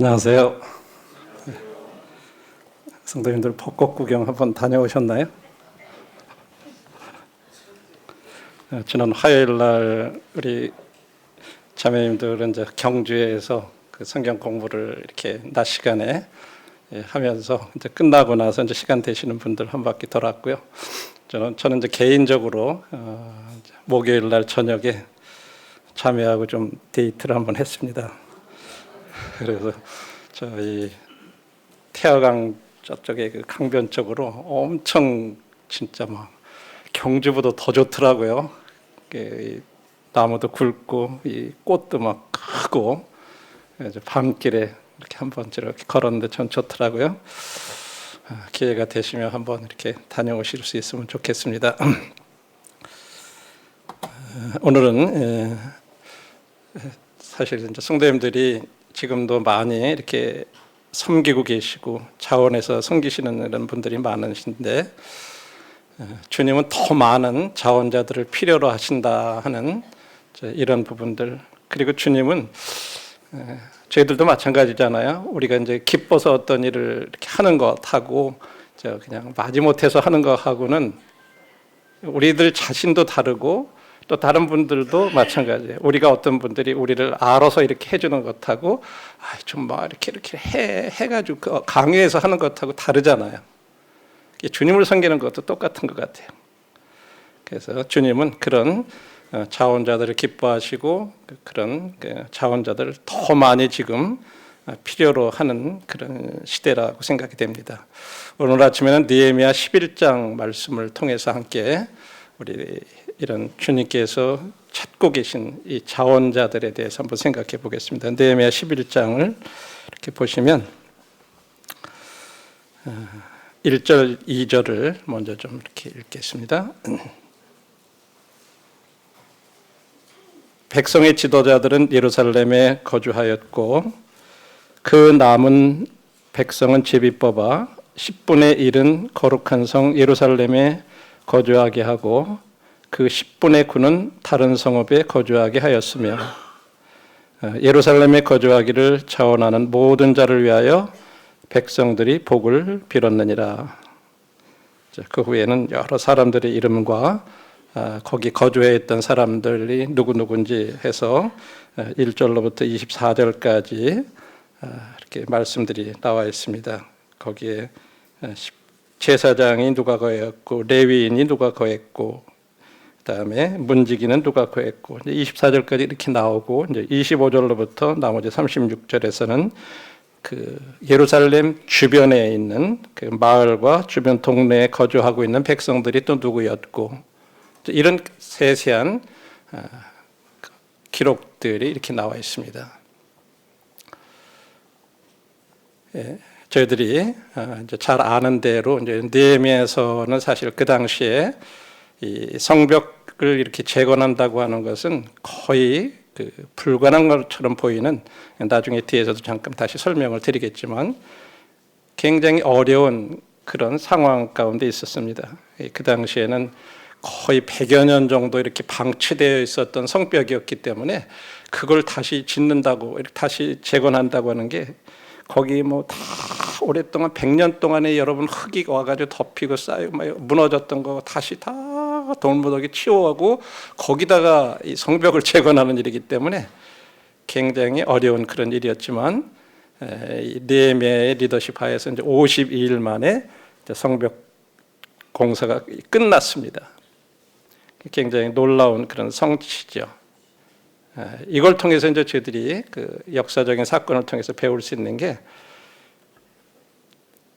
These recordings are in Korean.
안녕하세요. 성도님들 벚꽃 구경 한번 다녀오셨나요? 지난 화요일 날 우리 자매님들은 이제 경주에서 그 성경 공부를 이렇게 낮 시간에 하면서 이제 끝나고 나서 이제 시간 되시는 분들 한 바퀴 돌았고요. 저는 이제 개인적으로 목요일 날 저녁에 자매하고 좀 데이트를 한번 했습니다. 그래서 저희 태화강 저쪽에 그 강변 쪽으로 엄청 진짜 막 경주보다 더 좋더라고요. 나무도 굵고 이 꽃도 막 크고 밤길에 이렇게 한번 이렇게 걸었는데 전 좋더라고요. 기회가 되시면 한번 이렇게 다녀오실 수 있으면 좋겠습니다. 오늘은 사실 이제 성도님들이 지금도 많이 이렇게 섬기고 계시고 자원해서 섬기시는 이런 분들이 많으신데 주님은 더 많은 자원자들을 필요로 하신다 하는 이런 부분들, 그리고 주님은 저희들도 마찬가지잖아요. 우리가 이제 기뻐서 어떤 일을 이렇게 하는 것하고 그냥 마지못해서 하는 것하고는 우리들 자신도 다르고 또 다른 분들도 마찬가지예요. 우리가 어떤 분들이 우리를 알아서 이렇게 해주는 것하고 좀 막 이렇게 해가지고 강요해서 하는 것하고 다르잖아요. 주님을 섬기는 것도 똑같은 것 같아요. 그래서 주님은 그런 자원자들을 기뻐하시고 그런 자원자들을 더 많이 지금 필요로 하는 그런 시대라고 생각이 됩니다. 오늘 아침에는 느헤미야 11장 말씀을 통해서 함께 우리 이런 주님께서 찾고 계신 이 자원자들에 대해서 한번 생각해 보겠습니다. 느헤미야 11장을 이렇게 보시면 1절, 2절을 먼저 좀 이렇게 읽겠습니다. 백성의 지도자들은 예루살렘에 거주하였고 그 남은 백성은 제비 뽑아 10분의 1은 거룩한 성 예루살렘에 거주하게 하고 그 10분의 9는 다른 성읍에 거주하게 하였으며 예루살렘에 거주하기를 자원하는 모든 자를 위하여 백성들이 복을 빌었느니라. 그 후에는 여러 사람들의 이름과 거기 거주해 있던 사람들이 누구누구인지 해서 1절로부터 24절까지 이렇게 말씀들이 나와 있습니다. 거기에 제사장이 누가 거했고 레위인이 누가 거했고 그다음에 문지기는 누가 거했고 24절까지 이렇게 나오고 이제 25절로부터 나머지 36절에서는 그 예루살렘 주변에 있는 그 마을과 주변 동네에 거주하고 있는 백성들이 또 누구였고 이런 세세한 기록들이 이렇게 나와 있습니다. 저희들이 이제 잘 아는 대로 이제 느헤미야서는 사실 그 당시에 이 성벽을 이렇게 재건한다고 하는 것은 거의 그 불가능한 것처럼 보이는, 나중에 뒤에서도 잠깐 다시 설명을 드리겠지만 굉장히 어려운 그런 상황 가운데 있었습니다. 그 당시에는 거의 100여 년 정도 이렇게 방치되어 있었던 성벽이었기 때문에 그걸 다시 짓는다고, 이렇게 다시 재건한다고 하는 게 거기 뭐 다 오랫동안 100년 동안에 여러분 흙이 와가지고 덮이고 쌓이고 무너졌던 거 다시 다 돌무더기 치워하고 거기다가 이 성벽을 재건하는 일이기 때문에 굉장히 어려운 그런 일이었지만 느헤미야의 리더십 하에서 이제 52일 만에 성벽 공사가 끝났습니다. 굉장히 놀라운 그런 성취죠. 이걸 통해서 이제 저희들이 그 역사적인 사건을 통해서 배울 수 있는 게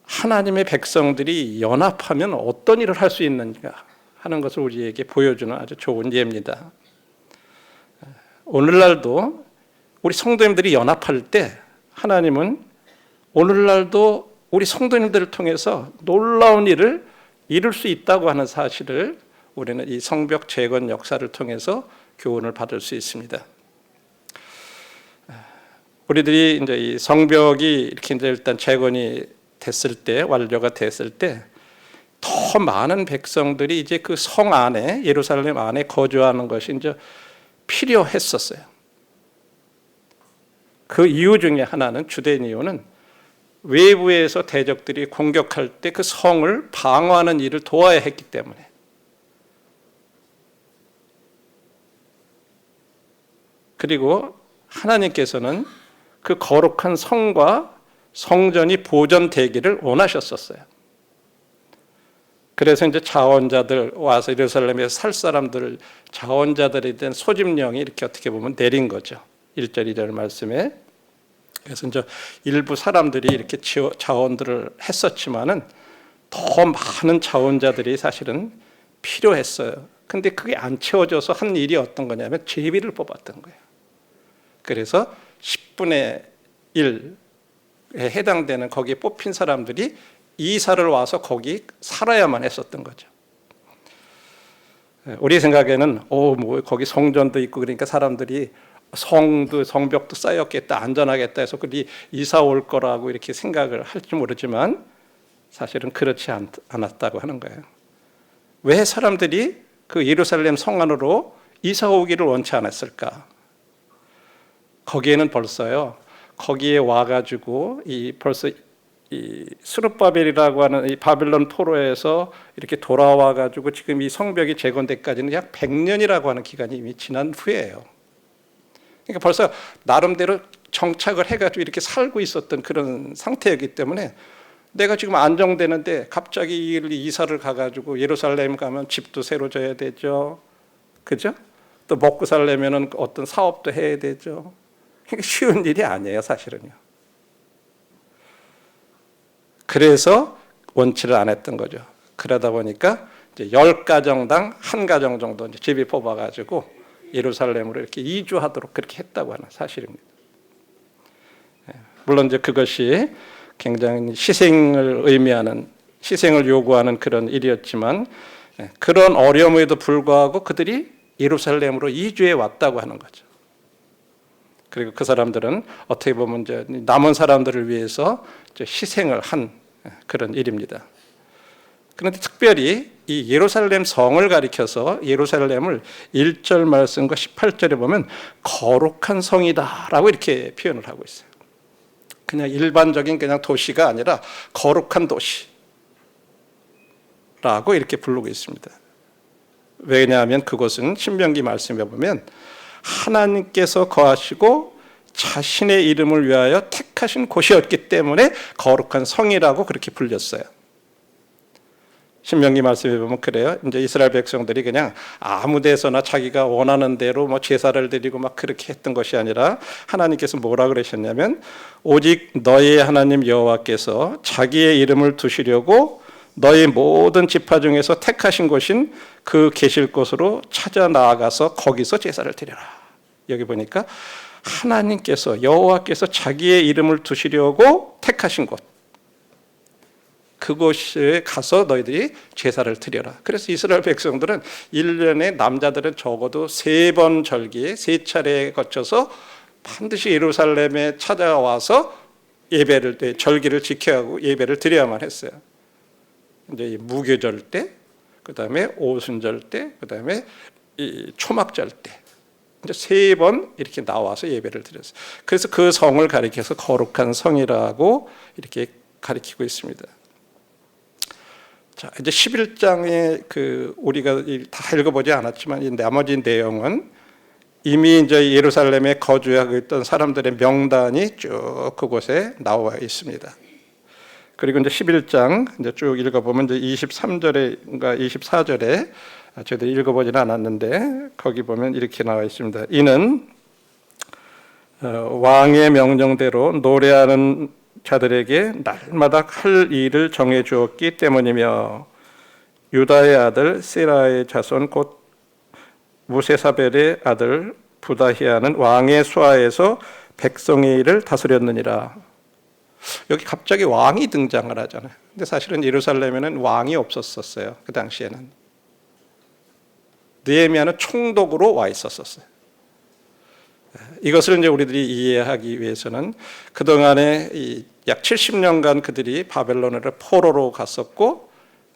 하나님의 백성들이 연합하면 어떤 일을 할 수 있는가 하는 것을 우리에게 보여주는 아주 좋은 예입니다. 오늘날도 우리 성도님들이 연합할 때 하나님은 오늘날도 우리 성도님들을 통해서 놀라운 일을 이룰 수 있다고 하는 사실을 우리는 이 성벽 재건 역사를 통해서 교훈을 받을 수 있습니다. 우리들이 이제 이 성벽이 이렇게 이제 일단 재건이 됐을 때, 완료가 됐을 때 더 많은 백성들이 이제 그 성 안에, 예루살렘 안에 거주하는 것이 이제 필요했었어요. 그 이유 중에 하나는, 주된 이유는 외부에서 대적들이 공격할 때 그 성을 방어하는 일을 도와야 했기 때문에. 그리고 하나님께서는 그 거룩한 성과 성전이 보존되기를 원하셨었어요. 그래서 이제 자원자들 와서 예루살렘에 살 사람들, 자원자들에 대한 소집령이 이렇게 어떻게 보면 내린 거죠. 1절 2절 말씀에. 그래서 이제 일부 사람들이 이렇게 자원들을 했었지만은 더 많은 자원자들이 사실은 필요했어요. 근데 그게 안 채워져서 한 일이 어떤 거냐면 제비를 뽑았던 거예요. 그래서 10분의 1에 해당되는 거기에 뽑힌 사람들이 이사를 와서 거기 살아야만 했었던 거죠. 우리 생각에는 뭐 거기 성전도 있고 그러니까 사람들이 성벽도 쌓였겠다, 안전하겠다 해서 그리 이사 올 거라고 이렇게 생각을 할지 모르지만 사실은 그렇지 않았다고 하는 거예요. 왜 사람들이 그 예루살렘 성 안으로 이사 오기를 원치 않았을까? 거기에는 벌써요, 거기에 와가지고 벌써 이 스룹바벨이라고 하는 이 바빌론 포로에서 이렇게 돌아와가지고 지금 이 성벽이 재건되기까지는 약 100년이라고 하는 기간이 이미 지난 후에요. 그러니까 벌써 나름대로 정착을 해가지고 이렇게 살고 있었던 그런 상태였기 때문에 내가 지금 안정되는데 갑자기 이사를 가가지고 예루살렘 가면 집도 새로 져야 되죠, 그죠? 또 먹고 살려면은 어떤 사업도 해야 되죠. 그러니까 쉬운 일이 아니에요, 사실은요. 그래서 원치를 안 했던 거죠. 그러다 보니까 이제 10가정당 1가정 정도 이제 집이 뽑아가지고 예루살렘으로 이렇게 이주하도록 그렇게 했다고 하는 사실입니다. 물론 이제 그것이 굉장히 희생을 요구하는 그런 일이었지만 그런 어려움에도 불구하고 그들이 예루살렘으로 이주해 왔다고 하는 거죠. 그리고 그 사람들은 어떻게 보면 이제 남은 사람들을 위해서 이제 희생을 한 그런 일입니다. 그런데 특별히 이 예루살렘 성을 가리켜서 예루살렘을 1절 말씀과 18절에 보면 거룩한 성이다라고 이렇게 표현을 하고 있어요. 그냥 일반적인 그냥 도시가 아니라 거룩한 도시라고 이렇게 부르고 있습니다. 왜냐하면 그곳은 신명기 말씀에 보면 하나님께서 거하시고 자신의 이름을 위하여 택하신 곳이었기 때문에 거룩한 성이라고 그렇게 불렸어요. 신명기 말씀에 보면 그래요. 이제 이스라엘 백성들이 그냥 아무 데서나 자기가 원하는 대로 뭐 제사를 드리고 막 그렇게 했던 것이 아니라 하나님께서 뭐라 그러셨냐면 오직 너희의 하나님 여호와께서 자기의 이름을 두시려고 너희 모든 지파 중에서 택하신 곳인 그 계실 곳으로 찾아 나아가서 거기서 제사를 드려라. 여기 보니까 하나님께서 여호와께서 자기의 이름을 두시려고 택하신 곳, 그곳에 가서 너희들이 제사를 드려라. 그래서 이스라엘 백성들은 1년에 남자들은 적어도 3번 절기에 3차례에 거쳐서 반드시 예루살렘에 찾아와서 절기를 지켜야 하고 예배를 드려야만 했어요. 이제 무교절 때, 그다음에 오순절 때, 그다음에 이 초막절 때, 이제 3번 이렇게 나와서 예배를 드렸어요. 그래서 그 성을 가리켜서 거룩한 성이라고 이렇게 가리키고 있습니다. 자, 이제 11장에 우리가 다 읽어보지 않았지만 이 나머지 내용은 이미 이제 예루살렘에 거주하고 있던 사람들의 명단이 쭉 그곳에 나와 있습니다. 그리고 이제 11장 이제 쭉 읽어보면 이제 23절인가 24절에 저희들이 읽어보지는 않았는데 거기 보면 이렇게 나와 있습니다. 이는 왕의 명령대로 노래하는 자들에게 날마다 할 일을 정해 주었기 때문이며 유다의 아들 세라의 자손 곧 무세사벨의 아들 부다히아는 왕의 수하에서 백성의 일을 다스렸느니라. 여기 갑자기 왕이 등장을 하잖아요. 근데 사실은 예루살렘에는 왕이 없었어요. 그 당시에는 느헤미야는 총독으로 와 있었어요. 이것을 이제 우리들이 이해하기 위해서는 그동안에 약 70년간 그들이 바벨론으로 포로로 갔었고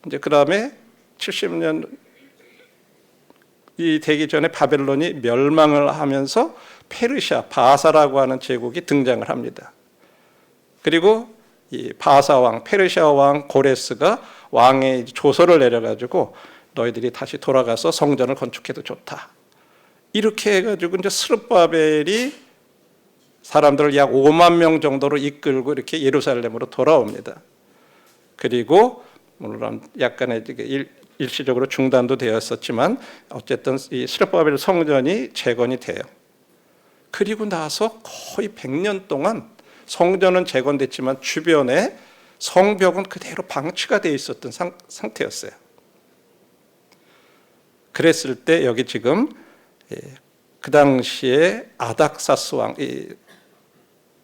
이제 그 다음에 70년 되기 전에 바벨론이 멸망을 하면서 페르시아, 바사라고 하는 제국이 등장을 합니다. 그리고 이 바사 왕, 페르시아 왕 고레스가 왕의 조서를 내려가지고 너희들이 다시 돌아가서 성전을 건축해도 좋다. 이렇게 해가지고 이제 스룹바벨이 사람들을 약 5만 명 정도로 이끌고 이렇게 예루살렘으로 돌아옵니다. 그리고 물론 약간의 일시적으로 중단도 되었었지만 어쨌든 이 스룹바벨 성전이 재건이 돼요. 그리고 나서 거의 100년 동안 성전은 재건됐지만 주변에 성벽은 그대로 방치가 되어 있었던 상태였어요. 그랬을 때 여기 지금 그 당시에 아닥사스 왕,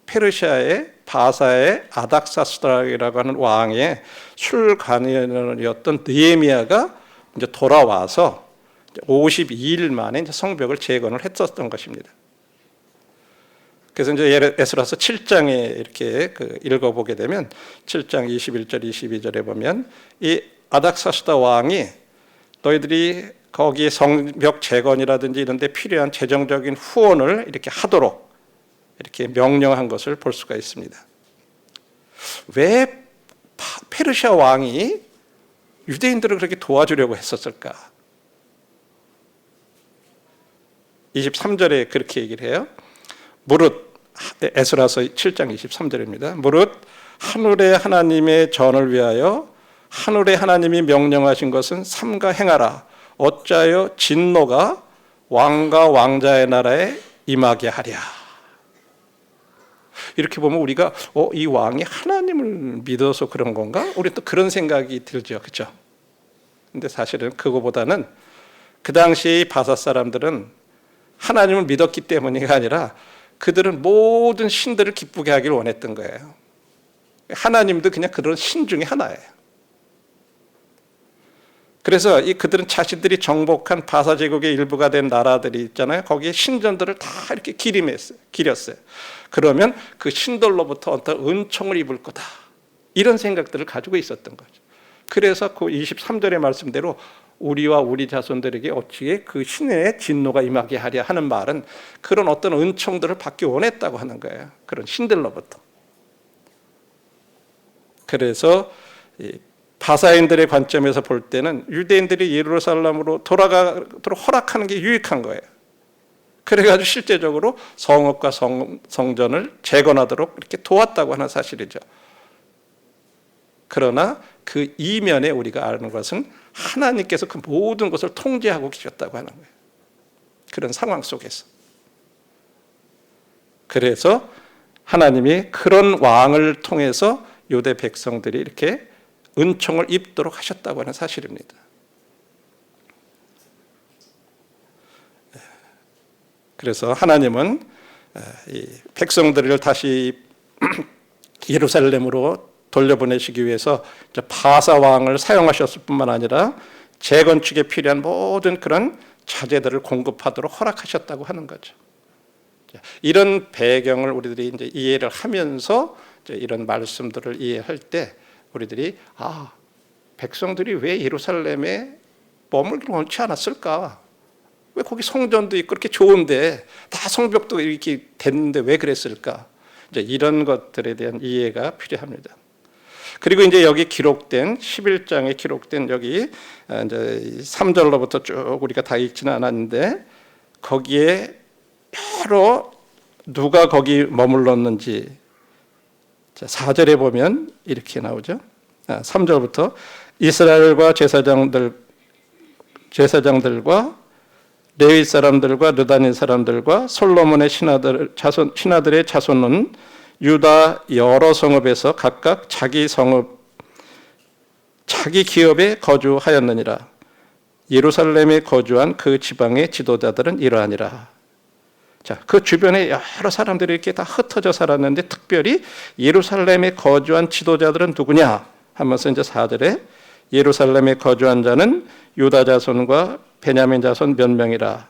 페르시아의 바사의 아닥사스라고 하는 왕의 술관원이었던 느헤미야가 이제 돌아와서 52일 만에 이제 성벽을 재건을 했었던 것입니다. 그래서 이제 에스라서 7장에 이렇게 읽어보게 되면 7장 21절 22절에 보면 이 아닥사스다 왕이 너희들이 거기에 성벽 재건이라든지 이런 데 필요한 재정적인 후원을 이렇게 하도록 이렇게 명령한 것을 볼 수가 있습니다. 왜 페르시아 왕이 유대인들을 그렇게 도와주려고 했었을까? 23절에 그렇게 얘기를 해요. 무릇, 에스라서 7장 23절입니다. 무릇 하늘의 하나님의 전을 위하여 하늘의 하나님이 명령하신 것은 삼가 행하라. 어찌하여 진노가 왕과 왕자의 나라에 임하게 하랴. 이렇게 보면 우리가 이 왕이 하나님을 믿어서 그런 건가? 우리 또 그런 생각이 들죠, 그렇죠? 근데 사실은 그거보다는 그 당시 바사 사람들은 하나님을 믿었기 때문이가 아니라 그들은 모든 신들을 기쁘게 하기를 원했던 거예요. 하나님도 그냥 그런 신 중에 하나예요. 그래서 그들은 자신들이 정복한 바사 제국의 일부가 된 나라들이 있잖아요. 거기에 신전들을 다 이렇게 기렸어요. 그러면 그 신들로부터 어떤 은총을 입을 거다. 이런 생각들을 가지고 있었던 거죠. 그래서 그 23절의 말씀대로 우리와 우리 자손들에게 어찌에 그 신의 진노가 임하게 하랴 하는 말은 그런 어떤 은총들을 받기 원했다고 하는 거예요. 그런 신들로부터. 그래서 바사인들의 관점에서 볼 때는 유대인들이 예루살렘으로 돌아가도록 허락하는 게 유익한 거예요. 그래가지고 실제적으로 성읍과 성전을 재건하도록 이렇게 도왔다고 하는 사실이죠. 그러나 그 이면에 우리가 아는 것은 하나님께서 그 모든 것을 통제하고 계셨다고 하는 거예요. 그런 상황 속에서. 그래서 하나님이 그런 왕을 통해서 유대 백성들이 이렇게 은총을 입도록 하셨다고 하는 사실입니다. 그래서 하나님은 이 백성들을 다시 예루살렘으로 돌려보내시기 위해서 바사 왕을 사용하셨을 뿐만 아니라 재건축에 필요한 모든 그런 자재들을 공급하도록 허락하셨다고 하는 거죠. 이런 배경을 우리들이 이제 이해를 하면서 이런 말씀들을 이해할 때 우리들이 백성들이 왜 예루살렘에 머물기 원치 않았을까? 왜 거기 성전도 있고 그렇게 좋은데 다 성벽도 이렇게 됐는데 왜 그랬을까? 이제 이런 것들에 대한 이해가 필요합니다. 그리고 이제 여기 기록된 11장에 기록된 여기 이제 3절로부터 쭉 우리가 다 읽지는 않았는데 거기에 여러 누가 거기 머물렀는지 4절에 보면 이렇게 나오죠. 3절부터 이스라엘과 제사장들과 레위 사람들과 르다닌 사람들과 솔로몬의 신하들의 자손은 유다 여러 성읍에서 각각 자기 기업에 거주하였느니라. 예루살렘에 거주한 그 지방의 지도자들은 이러하니라. 자, 그 주변에 여러 사람들이 이렇게 다 흩어져 살았는데 특별히 예루살렘에 거주한 지도자들은 누구냐 하면서 이제 4절에 예루살렘에 거주한 자는 유다 자손과 베냐민 자손 몇 명이라.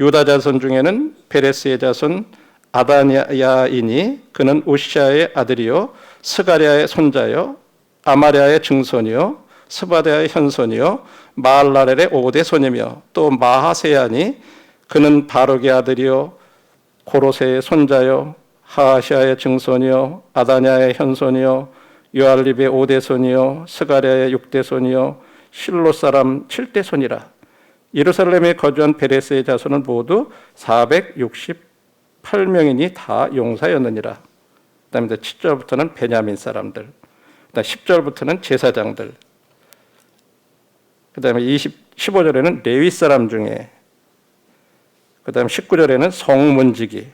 유다 자손 중에는 베레스의 자손 아다냐이니 그는 우시아의 아들이요 스가랴의 손자요 아마랴의 증손이요 스바데아의 현손이요 마할랄엘의 5대 손이며 또 마하세야니 그는 바룩의 아들이요 고로세의 손자요 하하시아의 증손이요 아다냐의 현손이요 요알립의 5대 손이요 스가랴의 6대 손이요 실로 사람 7대 손이라. 예루살렘에 거주한 베레스의 자손은 모두 468명이니 다 용사였느니라. 그다음에 7절부터는 베냐민 사람들, 그다음 10절부터는 제사장들, 그다음에 15절에는 레위 사람 중에, 그다음 19절에는 성문지기,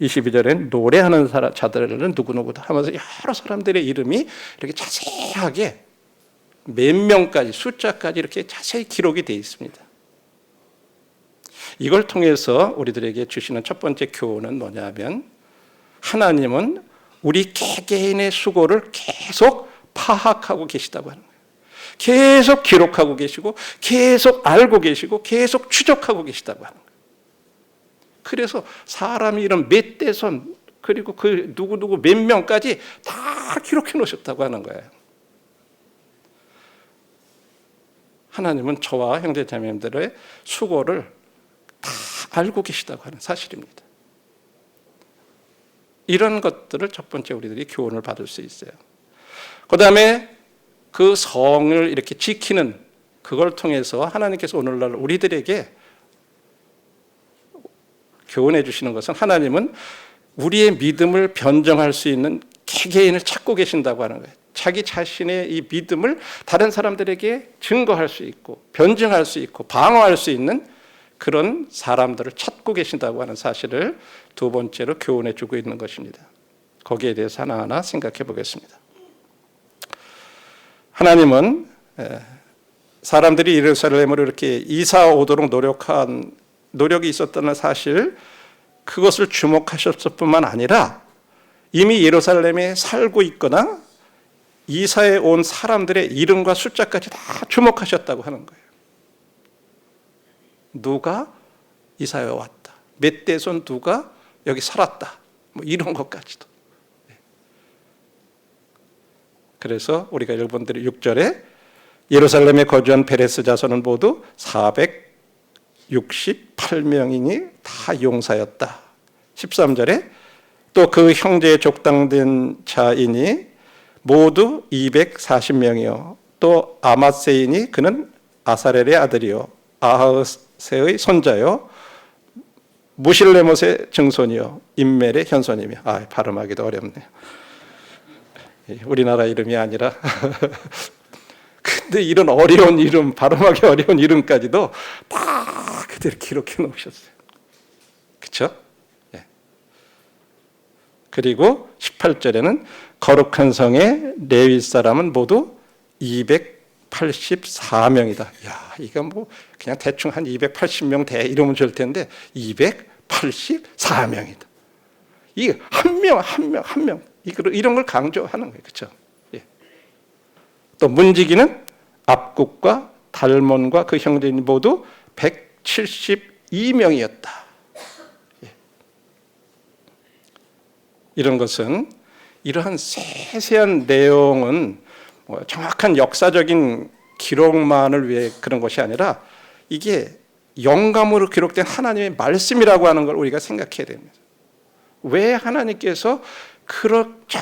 22절에는 노래하는 자들은 누구누구다 하면서 여러 사람들의 이름이 이렇게 자세하게 몇 명까지 숫자까지 이렇게 자세히 기록이 되어 있습니다. 이걸 통해서 우리들에게 주시는 첫 번째 교훈은 뭐냐면 하나님은 우리 개개인의 수고를 계속 파악하고 계시다고 하는 거예요. 계속 기록하고 계시고 계속 알고 계시고 계속 추적하고 계시다고 하는 거예요. 그래서 사람이 이런 몇 대손 그리고 그 누구누구 몇 명까지 다 기록해 놓으셨다고 하는 거예요. 하나님은 저와 형제자매님들의 수고를 다 알고 계시다고 하는 사실입니다. 이런 것들을 첫 번째 우리들이 교훈을 받을 수 있어요. 그 다음에 그 성을 이렇게 지키는 그걸 통해서 하나님께서 오늘날 우리들에게 교훈해 주시는 것은 하나님은 우리의 믿음을 변정할 수 있는 개개인을 찾고 계신다고 하는 거예요. 자기 자신의 이 믿음을 다른 사람들에게 증거할 수 있고 변증할 수 있고 방어할 수 있는 그런 사람들을 찾고 계신다고 하는 사실을 두 번째로 교훈해 주고 있는 것입니다. 거기에 대해서 하나하나 생각해 보겠습니다. 하나님은 사람들이 예루살렘으로 이렇게 이사 오도록 노력한 노력이 있었다는 사실, 그것을 주목하셨을 뿐만 아니라 이미 예루살렘에 살고 있거나 이사에 온 사람들의 이름과 숫자까지 다 주목하셨다고 하는 거예요. 누가 이사에 왔다, 몇 대손 누가 여기 살았다, 뭐 이런 것까지도. 그래서 우리가 여러분들이 6절에 예루살렘에 거주한 베레스 자손은 모두 468명이니 다 용사였다. 13절에 또 그 형제의 족당된 자이니 모두 240명이요 또 아마세이니 그는 아사렐의 아들이요 아하스의 손자요 무실레못의 증손이요 임멜의 현손이며. 발음하기도 어렵네요. 우리나라 이름이 아니라 근데 이런 어려운 이름, 발음하기 어려운 이름까지도 다 그대로 기록해 놓으셨어요. 그렇죠? 예. 그리고 18절에는 거룩한 성의 레위 사람은 모두 284명이다. 야, 이거 뭐 그냥 대충 한 280명 돼 이러면 좋을 텐데 284명이다. 이 한 명 이런 걸 강조하는 거예요. 그렇죠? 예. 또 문지기는 압국과 달몬과 그 형제인 모두 172명이었다. 예. 이런 것은 이러한 세세한 내용은 뭐 정확한 역사적인 기록만을 위해 그런 것이 아니라 이게 영감으로 기록된 하나님의 말씀이라고 하는 걸 우리가 생각해야 됩니다. 왜 하나님께서 그렇게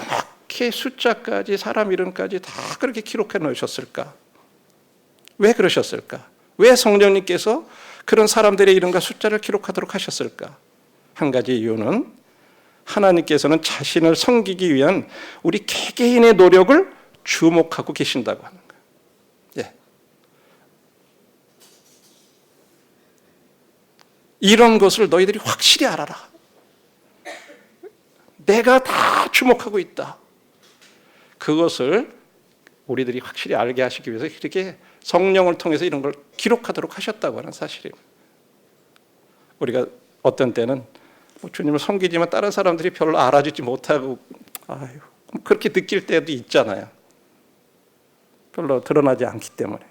정확히 숫자까지 사람 이름까지 다 그렇게 기록해 놓으셨을까? 왜 그러셨을까? 왜 성령님께서 그런 사람들의 이름과 숫자를 기록하도록 하셨을까? 한 가지 이유는 하나님께서는 자신을 섬기기 위한 우리 개개인의 노력을 주목하고 계신다고 하는 거예요. 예. 이런 것을 너희들이 확실히 알아라. 내가 다 주목하고 있다. 그것을 우리들이 확실히 알게 하시기 위해서 이렇게 성령을 통해서 이런 걸 기록하도록 하셨다고 하는 사실입니다. 우리가 어떤 때는 주님을 섬기지만 다른 사람들이 별로 알아주지 못하고 그렇게 느낄 때도 있잖아요. 별로 드러나지 않기 때문에.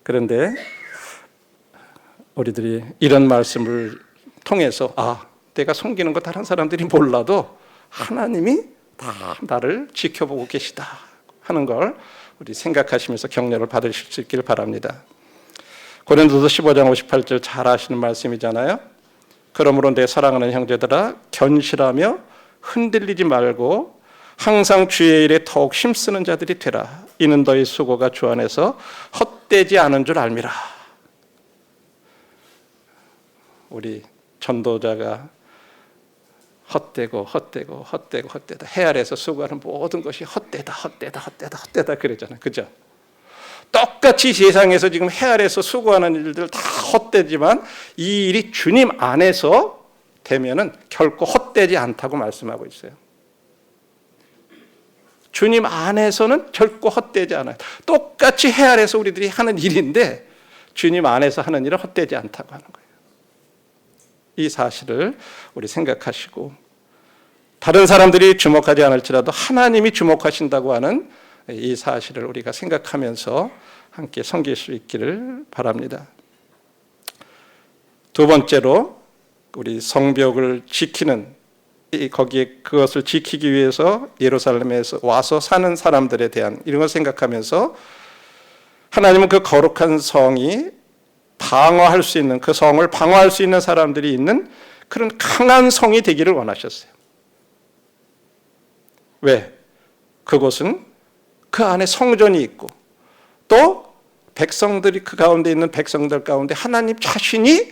그런데 우리들이 이런 말씀을 통해서 내가 섬기는 거 다른 사람들이 몰라도 하나님이 다 나를 지켜보고 계시다 하는 걸 우리 생각하시면서 격려를 받으실 수 있기를 바랍니다. 고린도서 15장 58절 잘 아시는 말씀이잖아요. 그러므로 내 사랑하는 형제들아 견실하며 흔들리지 말고 항상 주의 일에 더욱 힘쓰는 자들이 되라. 이는 너희 수고가 주 안에서 헛되지 않은 줄 알미라. 우리 전도자가 헛되다. 해 아래에서 수고하는 모든 것이 헛되다 그러잖아요. 그죠? 똑같이 세상에서 지금 해 아래에서 수고하는 일들 다 헛되지만 이 일이 주님 안에서 되면은 결코 헛되지 않다고 말씀하고 있어요. 주님 안에서는 결코 헛되지 않아요. 똑같이 해 아래에서 우리들이 하는 일인데 주님 안에서 하는 일은 헛되지 않다고 하는 거예요. 이 사실을 우리 생각하시고 다른 사람들이 주목하지 않을지라도 하나님이 주목하신다고 하는 이 사실을 우리가 생각하면서 함께 섬길 수 있기를 바랍니다. 두 번째로 우리 성벽을 지키는 거기에 그것을 지키기 위해서 예루살렘에서 와서 사는 사람들에 대한 이런 걸 생각하면서 하나님은 그 거룩한 성이 방어할 수 있는 그 성을 방어할 수 있는 사람들이 있는 그런 강한 성이 되기를 원하셨어요. 왜? 그곳은 그 안에 성전이 있고 또 백성들이 그 가운데 있는 백성들 가운데 하나님 자신이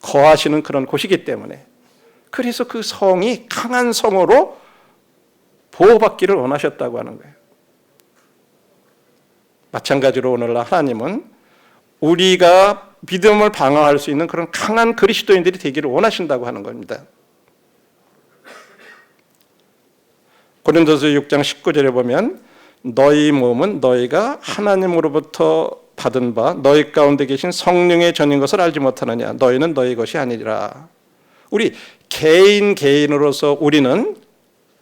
거하시는 그런 곳이기 때문에 그래서 그 성이 강한 성으로 보호받기를 원하셨다고 하는 거예요. 마찬가지로 오늘날 하나님은 우리가 믿음을 방어할 수 있는 그런 강한 그리스도인들이 되기를 원하신다고 하는 겁니다. 고린도서 6장 19절에 보면 너희 몸은 너희가 하나님으로부터 받은 바 너희 가운데 계신 성령의 전인 것을 알지 못하느냐. 너희는 너희 것이 아니리라. 우리 개인으로서 우리는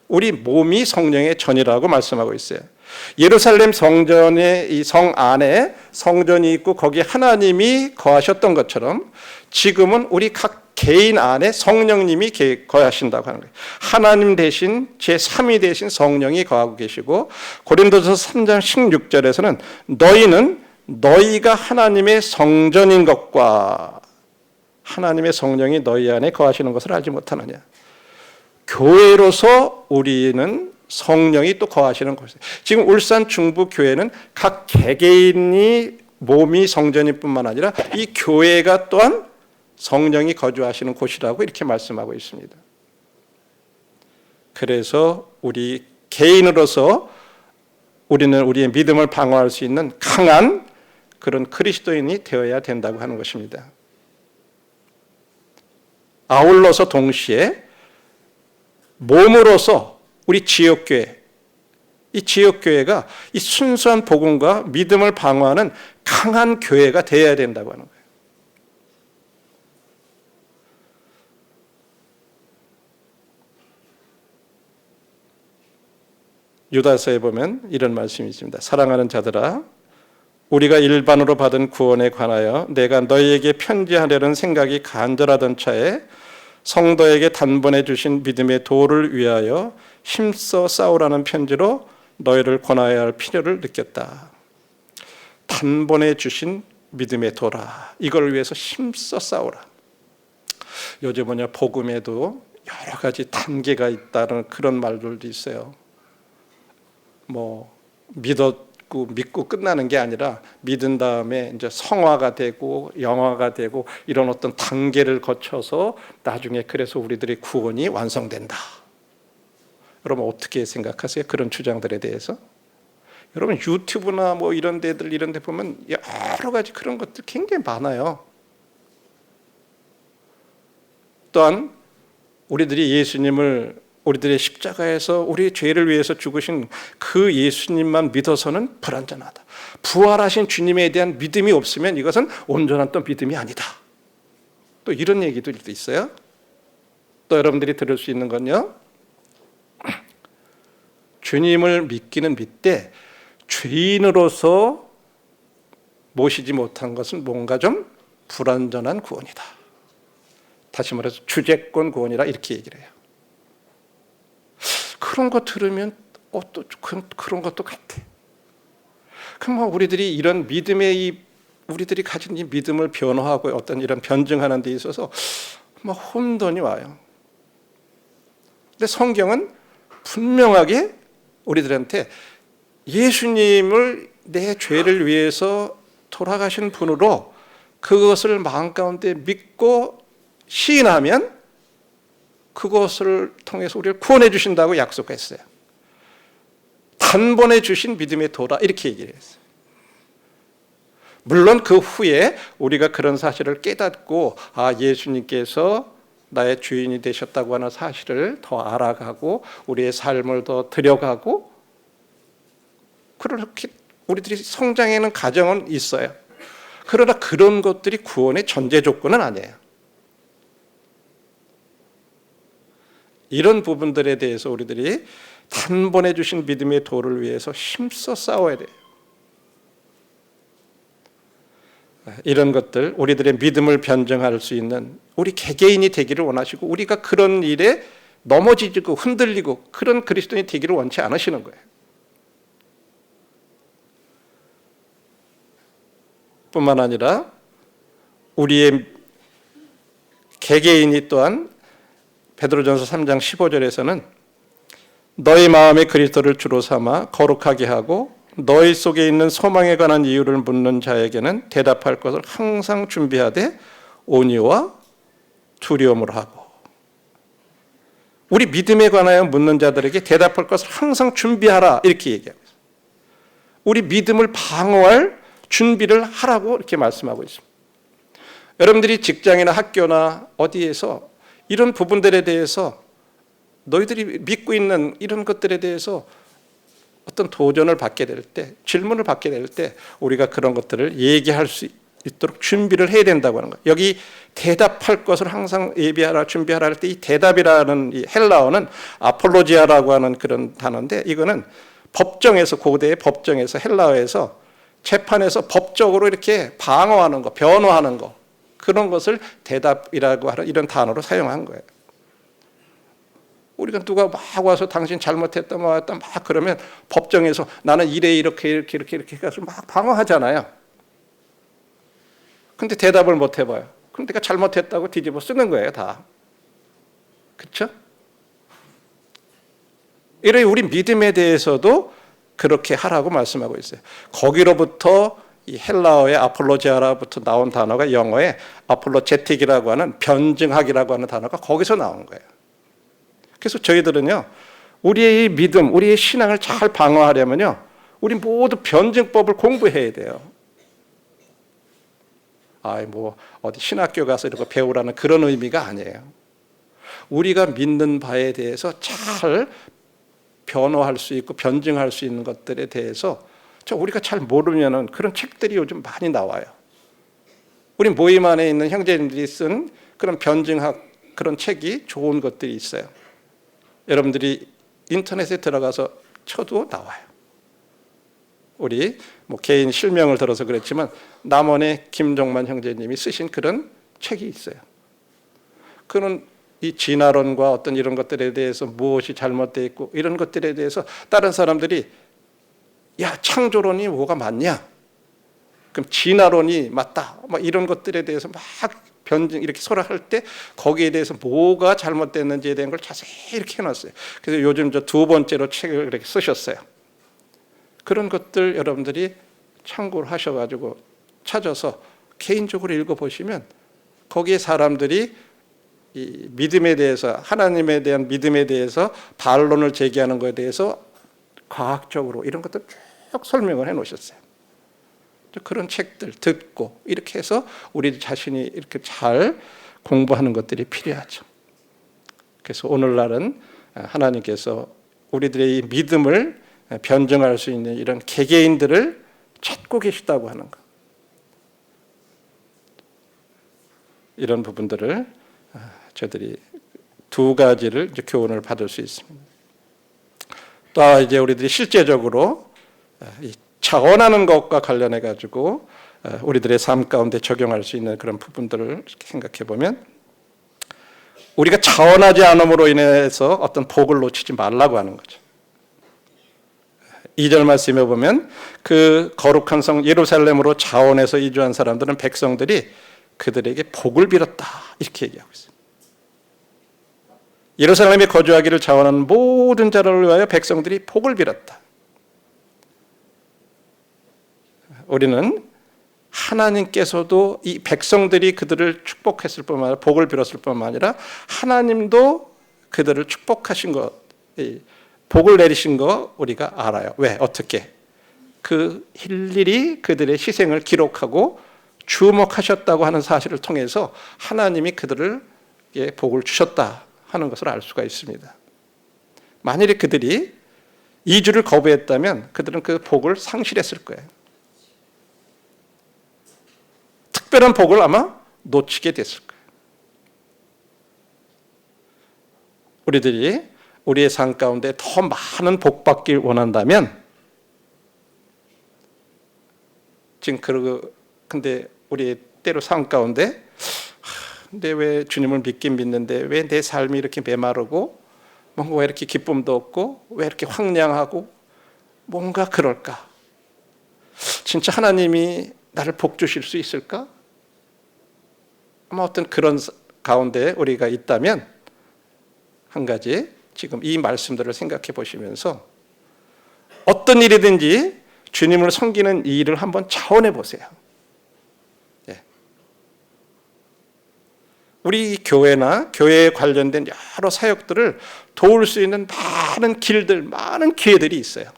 우리 몸이 성령의 전이라고 말씀하고 있어요. 예루살렘 성전의 이 성 안에 성전이 있고 거기에 하나님이 거하셨던 것처럼 지금은 우리 각 개인 안에 성령님이 거하신다고 하는 거예요. 하나님 대신 제3위 대신 성령이 거하고 계시고 고린도서 3장 16절에서는 너희는 너희가 하나님의 성전인 것과 하나님의 성령이 너희 안에 거하시는 것을 알지 못하느냐. 교회로서 우리는 성령이 또 거하시는 곳이에요. 지금 울산 중부교회는 각 개개인이 몸이 성전일 뿐만 아니라 이 교회가 또한 성령이 거주하시는 곳이라고 이렇게 말씀하고 있습니다. 그래서 우리 개인으로서 우리는 우리의 믿음을 방어할 수 있는 강한 그런 그리스도인이 되어야 된다고 하는 것입니다. 아울러서 동시에 몸으로서 우리 지역교회, 이 지역교회가 이 순수한 복음과 믿음을 방어하는 강한 교회가 되어야 된다고 하는 거예요. 유다서에 보면 이런 말씀이 있습니다. 사랑하는 자들아, 우리가 일반으로 받은 구원에 관하여 내가 너희에게 편지하려는 생각이 간절하던 차에 성도에게 단번에 주신 믿음의 도를 위하여 힘써 싸우라는 편지로 너희를 권하여야 할 필요를 느꼈다. 단번에 주신 믿음의 도라. 이걸 위해서 힘써 싸우라. 요즘은 복음에도 여러 가지 단계가 있다는 그런 말들도 있어요. 믿고 끝나는 게 아니라 믿은 다음에 이제 성화가 되고 영화가 되고 이런 어떤 단계를 거쳐서 나중에 그래서 우리들의 구원이 완성된다. 여러분 어떻게 생각하세요? 그런 주장들에 대해서? 여러분 유튜브나 이런 데 보면 여러 가지 그런 것들 굉장히 많아요. 또한 우리들이 예수님을 우리들의 십자가에서 우리의 죄를 위해서 죽으신 그 예수님만 믿어서는 불완전하다. 부활하신 주님에 대한 믿음이 없으면 이것은 온전한 또 믿음이 아니다. 또 이런 얘기들도 있어요. 또 여러분들이 들을 수 있는 건요. 주님을 믿기는 믿되 죄인으로서 모시지 못한 것은 뭔가 좀 불완전한 구원이다. 다시 말해서 주제권 구원이라 이렇게 얘기를 해요. 그런 거 들으면 또 그런 것도 같아. 그럼 우리들이 이런 우리들이 가진 이 믿음을 변화하고 어떤 이런 변증하는 데 있어서 혼돈이 와요. 근데 성경은 분명하게 우리들한테 예수님을 내 죄를 위해서 돌아가신 분으로 그것을 마음 가운데 믿고 시인하면 그것을 통해서 우리를 구원해 주신다고 약속했어요. 단번에 주신 믿음의 도라 이렇게 얘기를 했어요. 물론 그 후에 우리가 그런 사실을 깨닫고 예수님께서 나의 주인이 되셨다고 하는 사실을 더 알아가고 우리의 삶을 더 들여가고 그렇게 우리들이 성장하는 과정은 있어요. 그러나 그런 것들이 구원의 전제 조건은 아니에요. 이런 부분들에 대해서 우리들이 단번에 주신 믿음의 도를 위해서 힘써 싸워야 돼요. 이런 것들, 우리들의 믿음을 변증할 수 있는 우리 개개인이 되기를 원하시고 우리가 그런 일에 넘어지고 흔들리고 그런 그리스도인이 되기를 원치 않으시는 거예요. 뿐만 아니라 우리의 개개인이 또한 베드로전서 3장 15절에서는 너희 마음에 그리스도를 주로 삼아 거룩하게 하고 너희 속에 있는 소망에 관한 이유를 묻는 자에게는 대답할 것을 항상 준비하되 온유와 두려움으로 하고 우리 믿음에 관하여 묻는 자들에게 대답할 것을 항상 준비하라 이렇게 얘기합니다. 우리 믿음을 방어할 준비를 하라고 이렇게 말씀하고 있습니다. 여러분들이 직장이나 학교나 어디에서 이런 부분들에 대해서 너희들이 믿고 있는 이런 것들에 대해서 어떤 도전을 받게 될 때, 질문을 받게 될 때 우리가 그런 것들을 얘기할 수 있도록 준비를 해야 된다고 하는 거예요. 여기 대답할 것을 항상 예비하라, 준비하라 할 때 이 대답이라는 이 헬라어는 아폴로지아라고 하는 그런 단어인데 이거는 법정에서 고대의 법정에서 헬라어에서 재판에서 법적으로 이렇게 방어하는 거, 변호하는 거 그런 것을 대답이라고 하는 이런 단어로 사용한 거예요. 우리가 누가 막 와서 당신 잘못했다 막 그러면 법정에서 나는 이렇게 해서 막 방어하잖아요. 근데 대답을 못 해봐요. 그럼 내가 잘못했다고 뒤집어 쓰는 거예요, 다. 그렇죠? 이래 우리 믿음에 대해서도 그렇게 하라고 말씀하고 있어요. 거기로부터 이 헬라어의 아폴로지아라부터 나온 단어가 영어의 아폴로제틱이라고 하는 변증학이라고 하는 단어가 거기서 나온 거예요. 그래서 저희들은요, 우리의 믿음, 우리의 신앙을 잘 방어하려면요, 우리 모두 변증법을 공부해야 돼요. 어디 신학교 가서 이렇게 배우라는 그런 의미가 아니에요. 우리가 믿는 바에 대해서 잘 변호할 수 있고 변증할 수 있는 것들에 대해서 우리가 잘 모르면은 그런 책들이 요즘 많이 나와요. 우리 모임 안에 있는 형제님들이 쓴 그런 변증학 그런 책이 좋은 것들이 있어요. 여러분들이 인터넷에 들어가서 쳐도 나와요. 우리 개인 실명을 들어서 그랬지만 남원의 김종만 형제님이 쓰신 그런 책이 있어요. 그는 이 진화론과 어떤 이런 것들에 대해서 무엇이 잘못되어 있고 이런 것들에 대해서 다른 사람들이 창조론이 뭐가 맞냐? 그럼 진화론이 맞다. 이런 것들에 대해서 막 변증 이렇게 설할 때 거기에 대해서 뭐가 잘못됐는지에 대한 걸 자세히 이렇게 해놨어요. 그래서 요즘 두 번째로 책을 이렇게 쓰셨어요. 그런 것들 여러분들이 참고를 하셔가지고 찾아서 개인적으로 읽어보시면 거기에 사람들이 이 믿음에 대해서 하나님에 대한 믿음에 대해서 반론을 제기하는 것에 대해서 과학적으로 이런 것들 쭉 설명을 해놓으셨어요. 그런 책들 듣고 이렇게 해서 우리 자신이 이렇게 잘 공부하는 것들이 필요하죠. 그래서 오늘날은 하나님께서 우리들의 이 믿음을 변증할 수 있는 이런 개개인들을 찾고 계시다고 하는 것. 이런 부분들을 저희들이 두 가지를 이제 교훈을 받을 수 있습니다. 또 이제 우리들이 실제적으로 이 자원하는 것과 관련해 가지고 우리들의 삶 가운데 적용할 수 있는 그런 부분들을 생각해 보면 우리가 자원하지 않음으로 인해서 어떤 복을 놓치지 말라고 하는 거죠. 2절 말씀에 보면 그 거룩한 성 예루살렘으로 자원해서 이주한 사람들은 백성들이 그들에게 복을 빌었다 이렇게 얘기하고 있어요. 예루살렘에 거주하기를 자원하는 모든 자를 위하여 백성들이 복을 빌었다. 우리는 하나님께서도 이 백성들이 그들을 축복했을 뿐만 아니라 복을 빌었을 뿐만 아니라 하나님도 그들을 축복하신 것, 복을 내리신 거 우리가 알아요. 왜? 어떻게? 그 일일이 그들의 희생을 기록하고 주목하셨다고 하는 사실을 통해서 하나님이 그들에게 복을 주셨다 하는 것을 알 수가 있습니다. 만일에 그들이 이주를 거부했다면 그들은 그 복을 상실했을 거예요. 특별한 복을 아마 놓치게 됐을 거예요. 우리들이 우리의 삶 가운데 더 많은 복 받길 원한다면 지금 근데 우리 때로 삶 가운데 근데 왜 주님을 믿긴 믿는데 왜 내 삶이 이렇게 메마르고 뭔가 왜 이렇게 기쁨도 없고 왜 이렇게 황량하고 뭔가 그럴까? 진짜 하나님이 나를 복 주실 수 있을까? 아마 어떤 그런 가운데 우리가 있다면 한 가지 지금 이 말씀들을 생각해 보시면서 어떤 일이든지 주님을 섬기는 이 일을 한번 차원해 보세요. 우리 교회나 교회에 관련된 여러 사역들을 도울 수 있는 많은 길들, 많은 기회들이 있어요.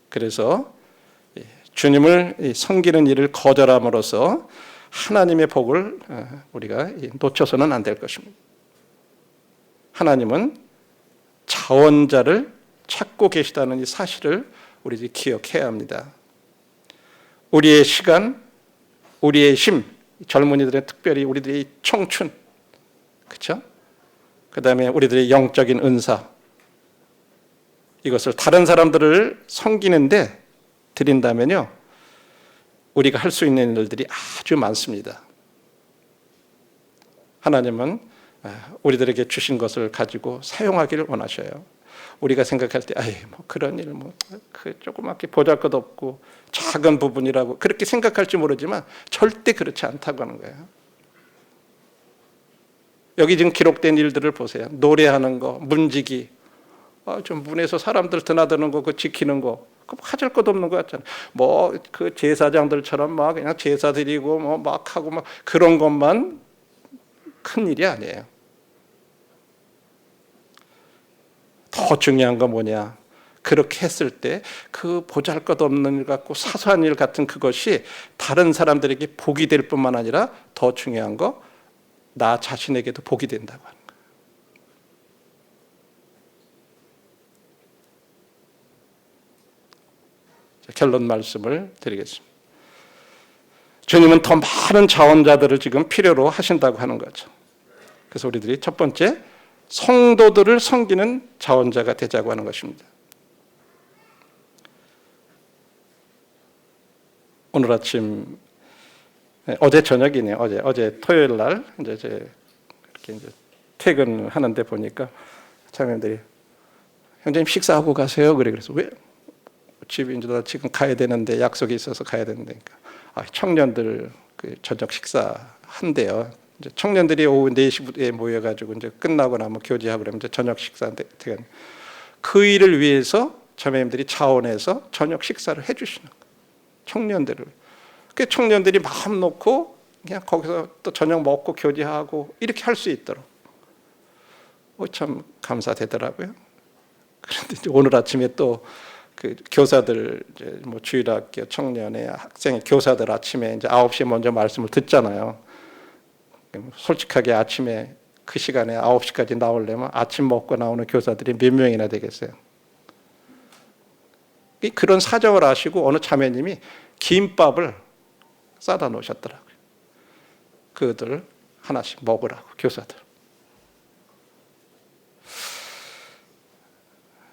그래서 주님을 섬기는 일을 거절함으로써 하나님의 복을 우리가 놓쳐서는 안 될 것입니다. 하나님은 자원자를 찾고 계시다는 이 사실을 우리들이 기억해야 합니다. 우리의 시간, 우리의 힘, 젊은이들의 특별히 우리들의 청춘, 그렇죠? 그다음에 우리들의 영적인 은사, 이것을 다른 사람들을 섬기는데 드린다면요, 우리가 할 수 있는 일들이 아주 많습니다. 하나님은 우리들에게 주신 것을 가지고 사용하기를 원하셔요. 우리가 생각할 때, 뭐 그런 일, 그 조그맣게 보잘것 없고 작은 부분이라고 그렇게 생각할지 모르지만 절대 그렇지 않다고 하는 거예요. 여기 지금 기록된 일들을 보세요. 노래하는 거, 문지기, 좀 문에서 사람들 드나드는 거, 그 지키는 거, 그 하질 것 없는 거 같잖아요. 뭐 그 제사장들처럼 막 그냥 제사 드리고 뭐 막 하고 막 그런 것만 큰 일이 아니에요. 더 중요한 건 뭐냐? 그렇게 했을 때 그 보잘것없는 일 같고 사소한 일 같은 그것이 다른 사람들에게 복이 될 뿐만 아니라 더 중요한 거 나 자신에게도 복이 된다고 하는 거예요. 결론 말씀을 드리겠습니다. 주님은 더 많은 자원자들을 지금 필요로 하신다고 하는 거죠. 그래서 우리들이 첫 번째 성도들을 섬기는 자원자가 되자고 하는 것입니다. 오늘 아침 어제 저녁이네요. 어제 토요일 날 이제 이렇게 퇴근하는데 보니까 자매들이 형제님 식사하고 가세요. 그래서 왜? 집에 이제 나 지금 가야 되는데 약속이 있어서 가야 되는데 청년들 그 저녁 식사 한대요. 이제 청년들이 오후 4시에 모여가지고 이제 끝나고 나면 교제하고 그러면 이제 저녁 식사인데 그 일을 위해서 자매님들이 자원해서 저녁 식사를 해주시는 거예요. 청년들을. 그 청년들이 마음 놓고 그냥 거기서 또 저녁 먹고 교제하고 이렇게 할 수 있도록 참 감사되더라고요. 그런데 오늘 아침에 또 그 교사들 이제 뭐 주일학교 청년회 학생 교사들 아침에 이제 9시에 먼저 말씀을 듣잖아요. 솔직하게 아침에 그 시간에 9시까지 나오려면 아침 먹고 나오는 교사들이 몇 명이나 되겠어요. 그런 사정을 아시고 어느 자매님이 김밥을 싸다 놓으셨더라고요. 그들 하나씩 먹으라고 교사들.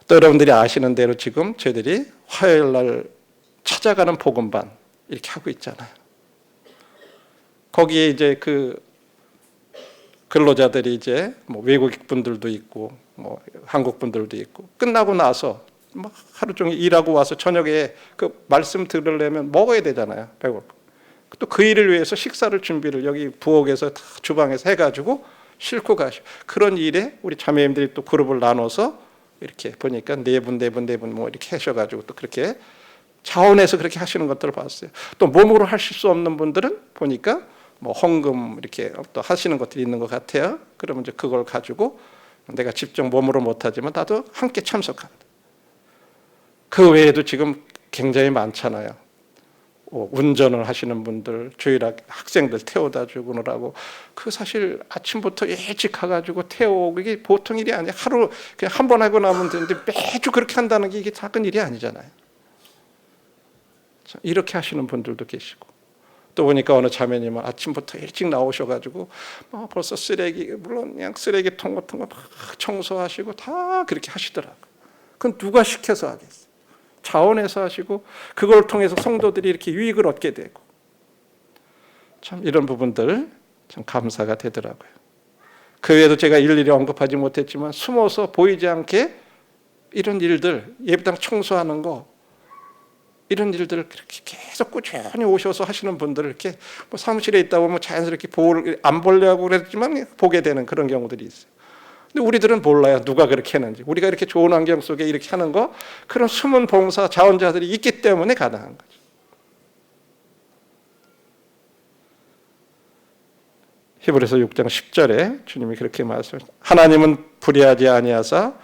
또 여러분들이 아시는 대로 지금 저희들이 화요일 날 찾아가는 복음반 이렇게 하고 있잖아요. 거기에 이제 그 근로자들이 이제 뭐 외국 분들도 있고 뭐 한국 분들도 있고 끝나고 나서 막 하루 종일 일하고 와서 저녁에 그 말씀 들으려면 먹어야 되잖아요. 배고프고. 또 그 일을 위해서 식사를 준비를 여기 부엌에서 다 주방에서 해가지고 싣고 가시고, 그런 일에 우리 자매님들이 또 그룹을 나눠서 이렇게 보니까 네 분 뭐 이렇게 하셔가지고 또 그렇게 자원해서 그렇게 하시는 것들을 봤어요. 또 몸으로 하실 수 없는 분들은 보니까 뭐 헌금 이렇게 또 하시는 것들이 있는 것 같아요. 그러면 이제 그걸 가지고 내가 직접 몸으로 못하지만 나도 함께 참석합니다. 그 외에도 지금 굉장히 많잖아요. 운전을 하시는 분들, 주일학 학생들 태워다 주느라고 그 사실 아침부터 일찍 가가지고 태우고 이게 보통 일이 아니에요. 하루 그냥 한 번 하고 나면 되는데 매주 그렇게 한다는 게 이게 작은 일이 아니잖아요. 이렇게 하시는 분들도 계시고, 또 보니까 어느 자매님은 아침부터 일찍 나오셔가지고 벌써 쓰레기, 물론 그냥 쓰레기통 같은 거 막 청소하시고 다 그렇게 하시더라고요. 그건 누가 시켜서 하겠어요? 자원해서 하시고 그걸 통해서 성도들이 이렇게 유익을 얻게 되고, 참 이런 부분들 참 감사가 되더라고요. 그 외에도 제가 일일이 언급하지 못했지만 숨어서 보이지 않게 이런 일들, 예배당 청소하는 거, 이런 일들을 그렇게 계속 꾸준히 오셔서 하시는 분들을 이렇게 뭐 사무실에 있다 보면 자연스럽게 안 보려고 그랬지만 보게 되는 그런 경우들이 있어요. 근데 우리들은 몰라요. 누가 그렇게 했는지. 우리가 이렇게 좋은 환경 속에 이렇게 하는 거, 그런 숨은 봉사 자원자들이 있기 때문에 가능한 거죠. 히브리서 6장 10절에 주님이 그렇게 말씀하셨습니다. 하나님은 불의하지 아니하사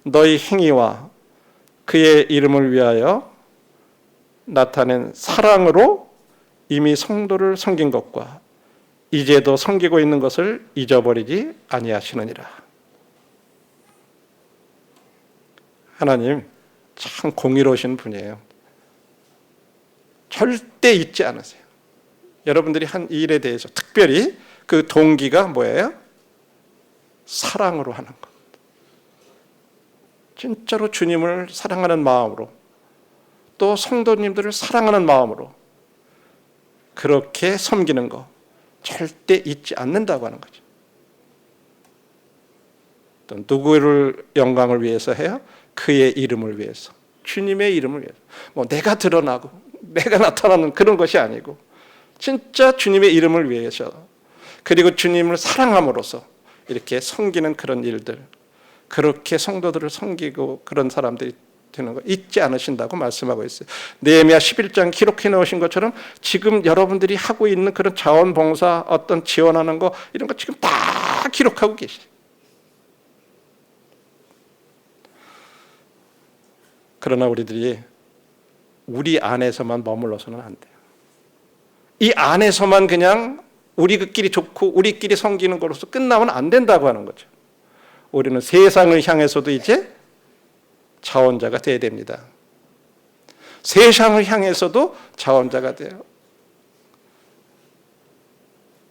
너희 행위와 그의 이름을 위하여 나타낸 사랑으로 이미 성도를 섬긴 것과 이제도 섬기고 있는 것을 잊어버리지 아니하시느니라. 하나님 참 공의로우신 분이에요. 절대 잊지 않으세요. 여러분들이 한 일에 대해서 특별히 그 동기가 뭐예요? 사랑으로 하는 것. 진짜로 주님을 사랑하는 마음으로, 또 성도님들을 사랑하는 마음으로 그렇게 섬기는 거 절대 잊지 않는다고 하는 거죠. 또 누구를 영광을 위해서 해요? 그의 이름을 위해서, 주님의 이름을 위해서. 뭐 내가 드러나고 내가 나타나는 그런 것이 아니고 진짜 주님의 이름을 위해서, 그리고 주님을 사랑함으로써 이렇게 섬기는 그런 일들, 그렇게 성도들을 섬기고 그런 사람들이 되는 거 잊지 않으신다고 말씀하고 있어요. 느헤미야 11장 기록해 놓으신 것처럼 지금 여러분들이 하고 있는 그런 자원봉사, 어떤 지원하는 거, 이런 거 지금 다 기록하고 계시죠. 그러나 우리들이 우리 안에서만 머물러서는 안 돼요. 이 안에서만 그냥 우리끼리 좋고 우리끼리 섬기는 것으로서 끝나면 안 된다고 하는 거죠. 우리는 세상을 향해서도 이제 자원자가 돼야 됩니다. 세상을 향해서도 자원자가 돼요.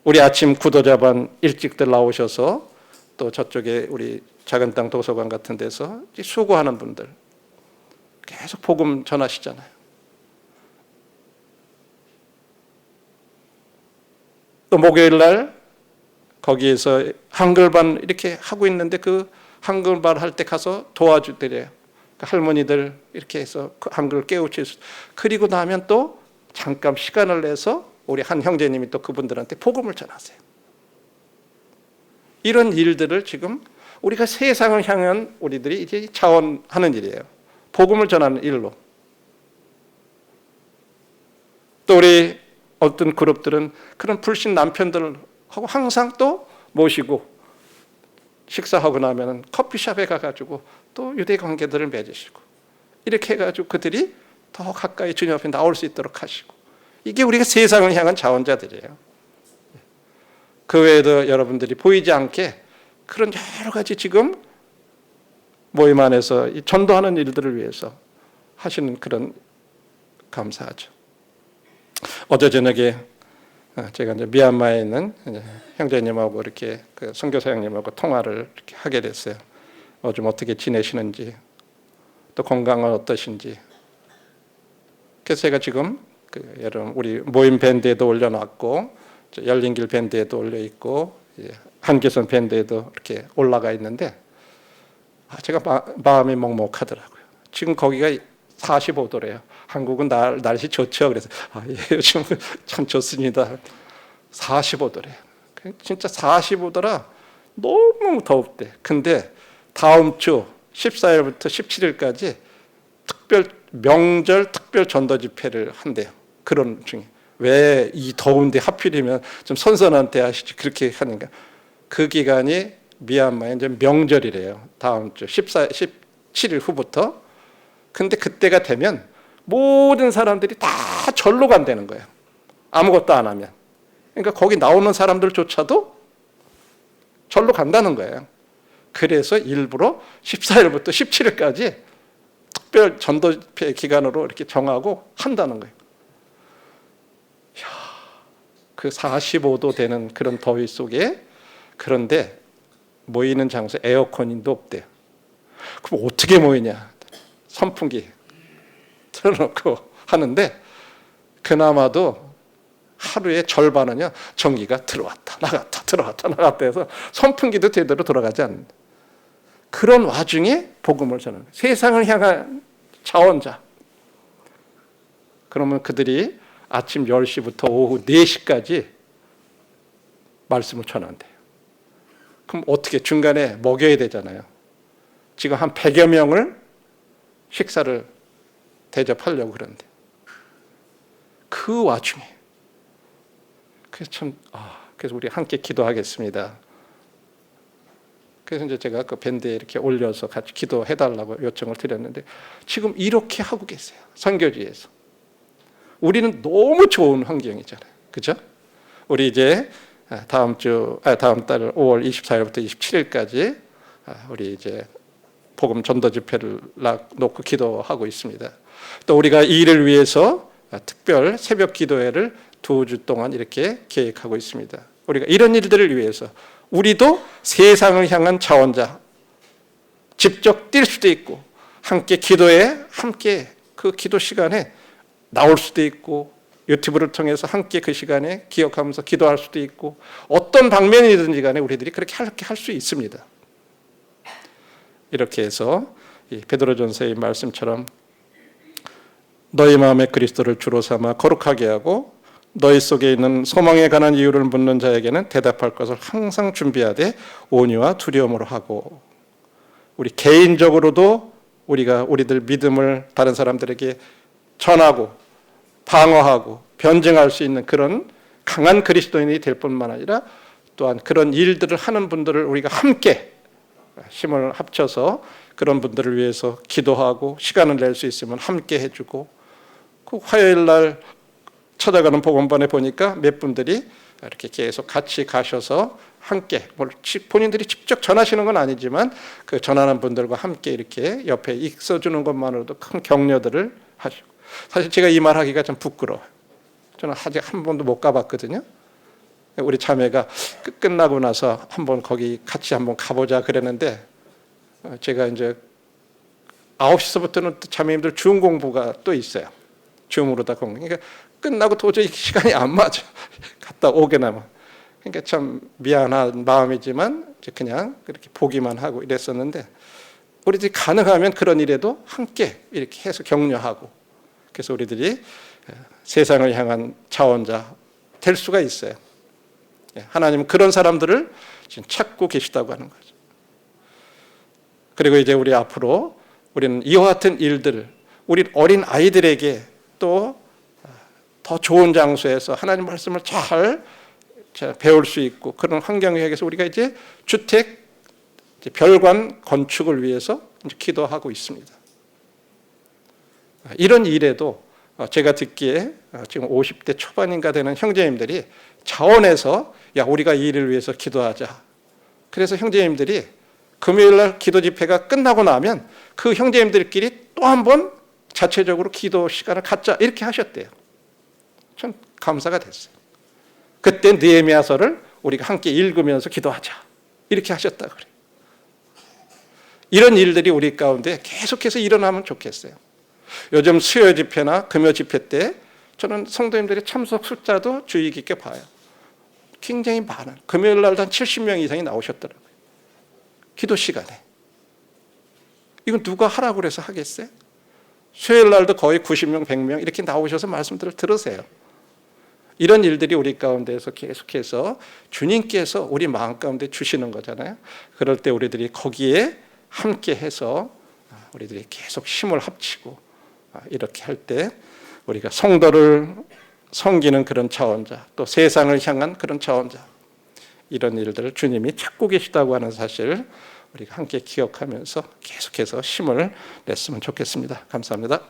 우리 아침 구도자반 일찍들 나오셔서 또 저쪽에 우리 작은 땅 도서관 같은 데서 수고하는 분들 계속 복음 전하시잖아요. 또 목요일 날 거기에서 한글반 이렇게 하고 있는데 그 한글반 할 때 가서 도와주드려요. 그 할머니들 이렇게 해서 그 한글 깨우칠 수. 그리고 나면 또 잠깐 시간을 내서 우리 한 형제님이 또 그분들한테 복음을 전하세요. 이런 일들을 지금 우리가 세상을 향한 우리들이 이제 자원하는 일이에요. 복음을 전하는 일로. 또 우리 어떤 그룹들은 그런 불신 남편들하고 항상 또 모시고 식사하고 나면 커피숍에 가가지고 또 유대 관계들을 맺으시고, 이렇게 해가지고 그들이 더 가까이 주님 앞에 나올 수 있도록 하시고, 이게 우리가 세상을 향한 자원자들이에요. 그 외에도 여러분들이 보이지 않게 그런 여러 가지 지금 모임 안에서 전도하는 일들을 위해서 하시는 그런 감사하죠. 어제 저녁에 제가 이제 미얀마에 있는 형제님하고 이렇게 그 선교사 형님하고 통화를 이렇게 하게 됐어요. 좀 어떻게 지내시는지, 또 건강은 어떠신지. 그래서 제가 지금 여러분 우리 모임 밴드에도 올려놨고, 열린길 밴드에도 올려 있고, 한계선 밴드에도 이렇게 올라가 있는데 제가 마음이 먹먹하더라고요. 지금 거기가 45도래요. 한국은 날씨 좋죠. 그래서 예, 요즘 참 좋습니다. 45도래요. 진짜 45도라 너무 덥대. 근데 다음 주 14일부터 17일까지 명절 특별 전도 집회를 한대요. 그런 중에 왜 이 더운데 하필이면 좀 선선한 때 하시지 그렇게 하는가? 그 기간이 미얀마의 이제 명절이래요. 다음 주 17일 후부터. 근데 그때가 되면 모든 사람들이 다 절로 간다는 거예요. 아무것도 안 하면. 그러니까 거기 나오는 사람들조차도 절로 간다는 거예요. 그래서 일부러 14일부터 17일까지 특별 전도회 기간으로 이렇게 정하고 한다는 거예요. 그 45도 되는 그런 더위 속에 그런데 모이는 장소 에어컨도 없대요. 그럼 어떻게 모이냐? 선풍기 틀어놓고 하는데 그나마도 하루의 절반은요 전기가 들어왔다 나갔다 들어왔다 나갔다 해서 선풍기도 제대로 돌아가지 않는 그런 와중에 복음을 전하는 거예요. 세상을 향한 자원자. 그러면 그들이 아침 10시부터 오후 4시까지 말씀을 전한대요. 그럼 어떻게 중간에 먹여야 되잖아요. 지금 한 100여 명을 식사를 대접하려고 그러는데 그 와중에 그래서 우리 함께 기도하겠습니다. 그래서 이제 제가 그 밴드에 이렇게 올려서 같이 기도해달라고 요청을 드렸는데 지금 이렇게 하고 계세요. 선교지에서. 우리는 너무 좋은 환경이잖아요. 그죠? 우리 이제 다음 달 5월 24일부터 27일까지 우리 이제 복음 전도 집회를 놓고 기도하고 있습니다. 또 우리가 이 일을 위해서 특별 새벽 기도회를 2주 동안 이렇게 계획하고 있습니다. 우리가 이런 일들을 위해서 우리도 세상을 향한 자원자 직접 뛸 수도 있고 함께 기도에 함께 그 기도 시간에 나올 수도 있고 유튜브를 통해서 함께 그 시간에 기억하면서 기도할 수도 있고 어떤 방면이든지 간에 우리들이 그렇게 할 수 있습니다. 이렇게 해서 베드로전서의 말씀처럼 너희 마음에 그리스도를 주로 삼아 거룩하게 하고 너희 속에 있는 소망에 관한 이유를 묻는 자에게는 대답할 것을 항상 준비하되 온유와 두려움으로 하고 우리 개인적으로도 우리들 믿음을 다른 사람들에게 전하고 방어하고 변증할 수 있는 그런 강한 그리스도인이 될 뿐만 아니라 또한 그런 일들을 하는 분들을 우리가 함께 힘을 합쳐서 그런 분들을 위해서 기도하고 시간을 낼 수 있으면 함께 해주고 그 화요일 날 찾아가는 복음반에 보니까 몇 분들이 이렇게 계속 같이 가셔서 함께 본인들이 직접 전하시는 건 아니지만 그 전하는 분들과 함께 이렇게 옆에 있어주는 것만으로도 큰 격려들을 하시고 사실 제가 이 말하기가 좀 부끄러워요. 저는 아직 한 번도 못 가봤거든요. 우리 자매가 끝나고 나서 한번 거기 같이 한번 가보자 그랬는데 제가 이제 9시서부터는 자매님들 줌 공부가 또 있어요. 줌으로 다 공부. 그러니까 끝나고 도저히 시간이 안 맞아. 갔다 오게나마. 그러니까 참 미안한 마음이지만 그냥 그렇게 보기만 하고 이랬었는데 우리들이 가능하면 그런 일에도 함께 이렇게 해서 격려하고 그래서 우리들이 세상을 향한 자원자 될 수가 있어요. 하나님은 그런 사람들을 지금 찾고 계시다고 하는 거죠. 그리고 이제 우리 앞으로 우리는 이와 같은 일들을 우리 어린 아이들에게 또 더 좋은 장소에서 하나님 말씀을 잘 배울 수 있고 그런 환경에서 우리가 이제 주택 별관 건축을 위해서 이제 기도하고 있습니다. 이런 일에도 제가 듣기에 지금 50대 초반인가 되는 형제님들이 자원해서 야 우리가 이 일을 위해서 기도하자. 그래서 형제님들이 금요일날 기도 집회가 끝나고 나면 그 형제님들끼리 또 한 번 자체적으로 기도 시간을 갖자 이렇게 하셨대요. 참 감사가 됐어요. 그때 느헤미야서를 우리가 함께 읽으면서 기도하자 이렇게 하셨다 그래요. 이런 일들이 우리 가운데 계속해서 일어나면 좋겠어요. 요즘 수요 집회나 금요 집회 때 저는 성도님들의 참석 숫자도 주의 깊게 봐요. 굉장히 많은, 금요일 날도 한 70명 이상이 나오셨더라고요. 기도 시간에. 이건 누가 하라고 그래서 하겠어요? 수요일 날도 거의 90명, 100명 이렇게 나오셔서 말씀들을 들으세요. 이런 일들이 우리 가운데서 계속해서 주님께서 우리 마음 가운데 주시는 거잖아요. 그럴 때 우리들이 거기에 함께 해서 우리들이 계속 힘을 합치고 이렇게 할 때 우리가 성도를 섬기는 그런 자원자, 또 세상을 향한 그런 자원자, 이런 일들을 주님이 찾고 계시다고 하는 사실 우리가 함께 기억하면서 계속해서 힘을 냈으면 좋겠습니다. 감사합니다.